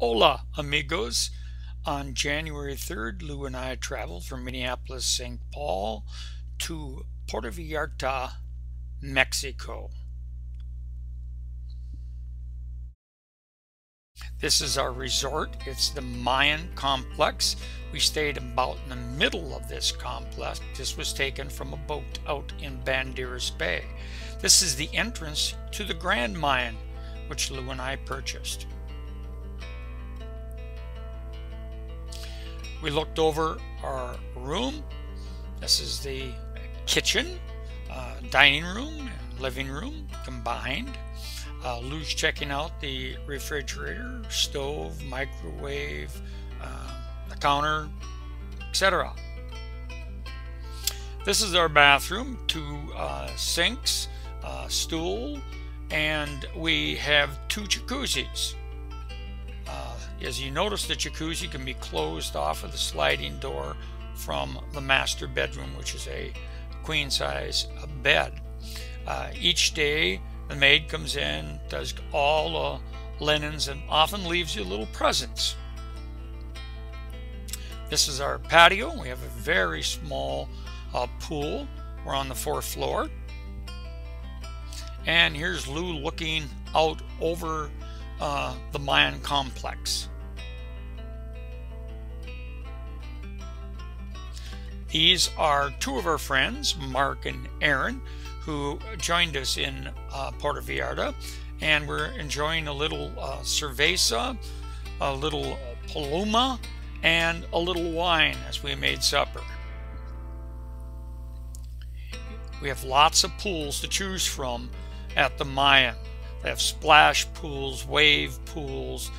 Hola, amigos. On January 3rd, Lou and I traveled from Minneapolis, St. Paul to Puerto Vallarta, Mexico. This is our resort. It's the Mayan complex. We stayed about in the middle of this complex. This was taken from a boat out in Banderas Bay. This is the entrance to the Grand Mayan, which Lou and I purchased. We looked over our room. This is the kitchen, dining room, and living room combined. Lou's checking out the refrigerator, stove, microwave, the counter, etc. This is our bathroom, two sinks, stool, and we have two jacuzzis. As you notice, the jacuzzi can be closed off of the sliding door from the master bedroom, which is a queen-size bed. Each day, the maid comes in, does all the linens, and often leaves you little presents. This is our patio. We have a very small pool. We're on the 4th floor. And here's Lou looking out over the Mayan complex. These are two of our friends, Mark and Aaron, who joined us in Puerto Vallarta, and we're enjoying a little cerveza, a little paloma, and a little wine as we made supper. We have lots of pools to choose from at the Mayan. They have splash pools, wave pools.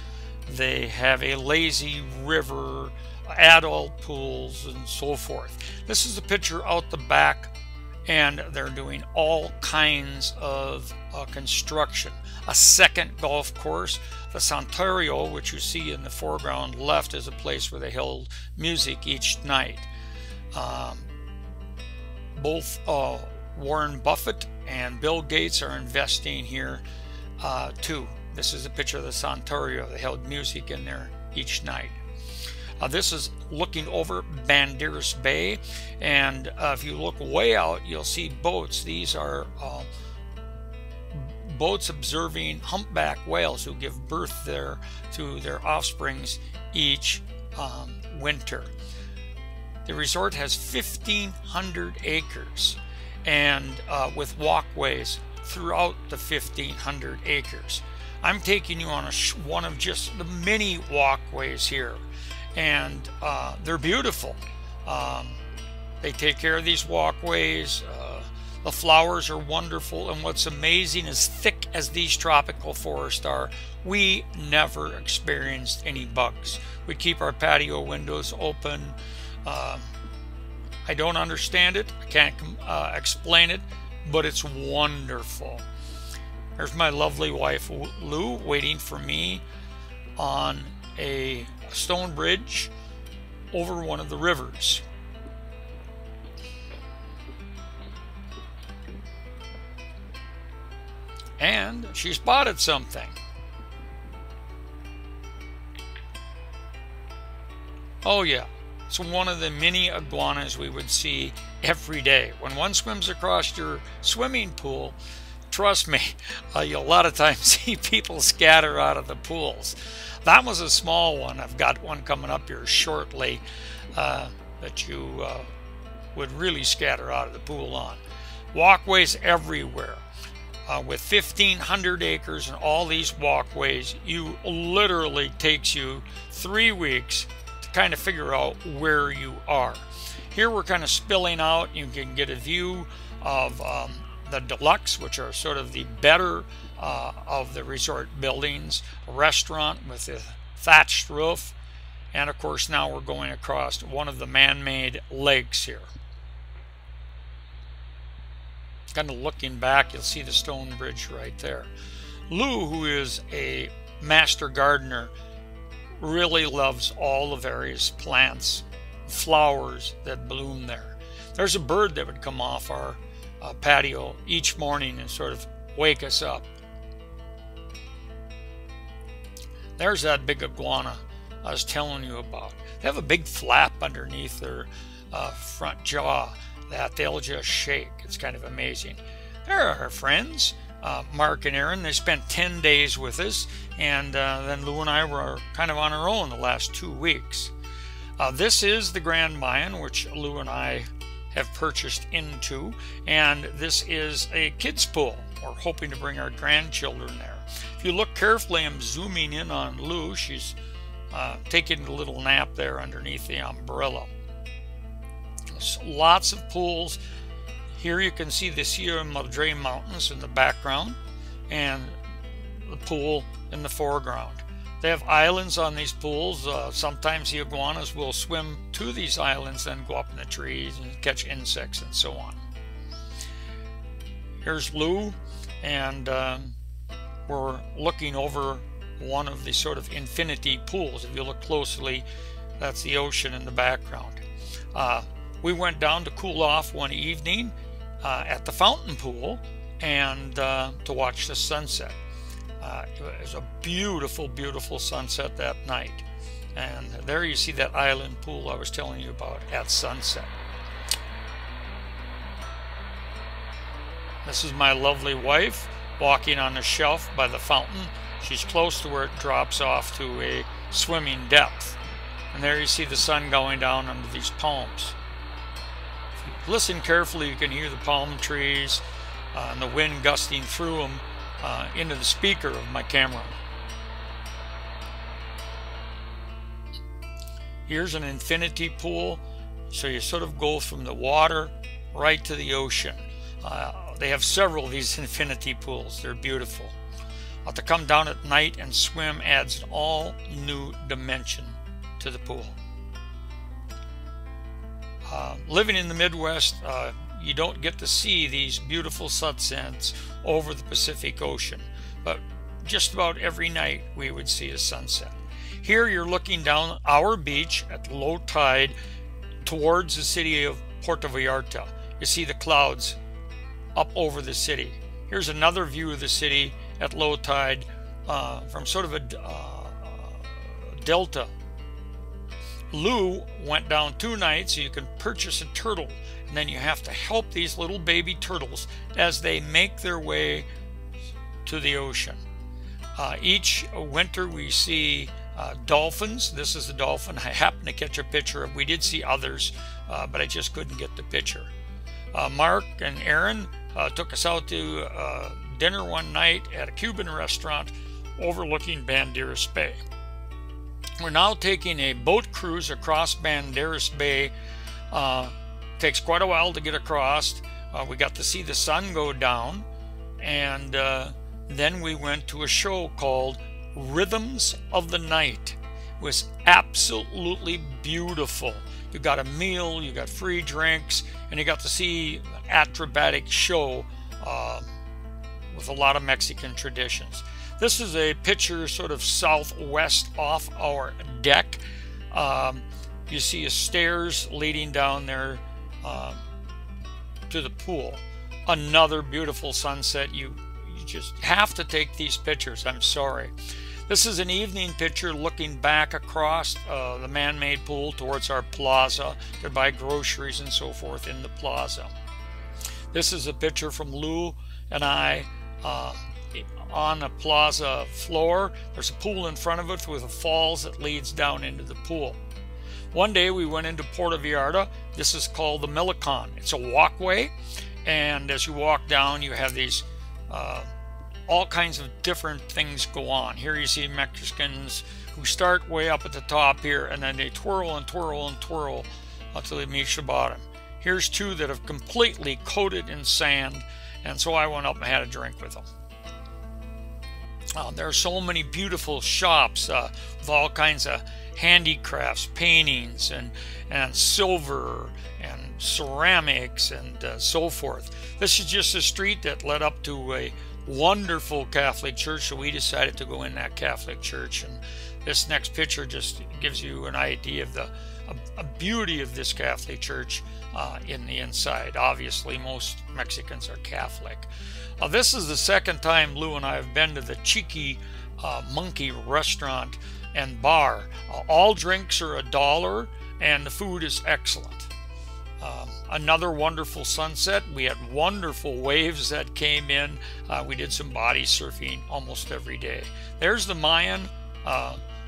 They have a lazy river, adult pools, and so forth. This is a picture out the back, and they're doing all kinds of construction. A second golf course, the Santuario, which you see in the foreground left, is a place where they held music each night. Both Warren Buffett and Bill Gates are investing here too. This is a picture of the Santuario. They held music in there each night. This is looking over Banderas Bay, and if you look way out, you'll see boats. These are boats observing humpback whales who give birth there to their offsprings each winter. The resort has 1,500 acres, and with walkways throughout the 1,500 acres. I'm taking you on one of just the many walkways here, and they're beautiful. They take care of these walkways. The flowers are wonderful, and what's amazing, as thick as these tropical forests are, we never experienced any bugs. We keep our patio windows open. I don't understand it. I can't explain it, but it's wonderful. There's my lovely wife Lou waiting for me on a stone bridge over one of the rivers. And she spotted something. Oh yeah, it's one of the mini iguanas we would see every day. When one swims across your swimming pool, trust me, you'll a lot of times see people scatter out of the pools. That was a small one. I've got one coming up here shortly that you would really scatter out of the pool on. Walkways everywhere. With 1,500 acres and all these walkways, you literally takes you 3 weeks to kind of figure out where you are. Here we're kind of spilling out. You can get a view of the deluxe, which are sort of the better of the resort buildings, a restaurant with a thatched roof, and of course now we're going across one of the man-made lakes here. Kind of looking back, you'll see the stone bridge right there. Lou, who is a master gardener, really loves all the various plants, flowers that bloom there. There's a bird that would come off our patio each morning and sort of wake us up. There's that big iguana I was telling you about. They have a big flap underneath their front jaw that they'll just shake. It's kind of amazing. There are our friends, Mark and Aaron. They spent 10 days with us, and then Lou and I were kind of on our own the last 2 weeks. This is the Grand Mayan, which Lou and I have purchased into, and this is a kids pool. We're hoping to bring our grandchildren there. If you look carefully, I'm zooming in on Lou. She's taking a little nap there underneath the umbrella. There's lots of pools. Here you can see the Sierra Madre Mountains in the background and the pool in the foreground. They have islands on these pools. Sometimes the iguanas will swim to these islands, then go up in the trees and catch insects and so on. Here's Lou, and we're looking over one of the sort of infinity pools. If you look closely, that's the ocean in the background. We went down to cool off one evening at the fountain pool and to watch the sunset. It was a beautiful, beautiful sunset that night. And there you see that island pool I was telling you about at sunset. This is my lovely wife walking on a shelf by the fountain. She's close to where it drops off to a swimming depth. And there you see the sun going down under these palms. If you listen carefully, you can hear the palm trees and the wind gusting through them into the speaker of my camera. Here's an infinity pool, so you sort of go from the water right to the ocean. They have several of these infinity pools. They're beautiful. To come down at night and swim adds an all new dimension to the pool. Living in the Midwest, you don't get to see these beautiful sunsets over the Pacific Ocean, but just about every night we would see a sunset. Here you're looking down our beach at low tide towards the city of Puerto Vallarta. You see the clouds up over the city. Here's another view of the city at low tide from sort of a delta. Lou went down 2 nights, so you can purchase a turtle, and then you have to help these little baby turtles as they make their way to the ocean. Each winter we see dolphins. This is the dolphin I happened to catch a picture of. We did see others, but I just couldn't get the picture. Mark and Aaron took us out to dinner one night at a Cuban restaurant overlooking Banderas Bay. We're now taking a boat cruise across Banderas Bay. Takes quite a while to get across. We got to see the sun go down, and then we went to a show called Rhythms of the Night. It was absolutely beautiful. You got a meal, you got free drinks, and you got to see an acrobatic show with a lot of Mexican traditions. This is a picture sort of southwest off our deck. You see stairs leading down there to the pool. Another beautiful sunset. You just have to take these pictures. I'm sorry. This is an evening picture looking back across the man-made pool towards our plaza to buy groceries and so forth in the plaza. This is a picture from Lou and I on a plaza floor. There's a pool in front of it with a falls that leads down into the pool. One day we went into Puerto Vallarta. This is called the Milicon. It's a walkway, and as you walk down you have these all kinds of different things go on. Here you see Mexicans who start way up at the top here, and then they twirl and twirl and twirl until they reach the bottom. Here's 2 that have completely coated in sand, and so I went up and had a drink with them. There are so many beautiful shops with all kinds of handicrafts, paintings, and silver and ceramics and so forth. This is just a street that led up to a wonderful Catholic church, so we decided to go in that Catholic church. And this next picture just gives you an idea of the beauty of this Catholic church in the inside. Obviously, most Mexicans are Catholic. This is the second time Lou and I have been to the Chiqui Monkey Restaurant and Bar. All drinks are $1, and the food is excellent. Another wonderful sunset. We had wonderful waves that came in. We did some body surfing almost every day. There's the Mayan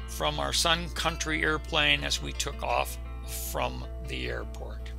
from our Sun Country airplane as we took off from the airport.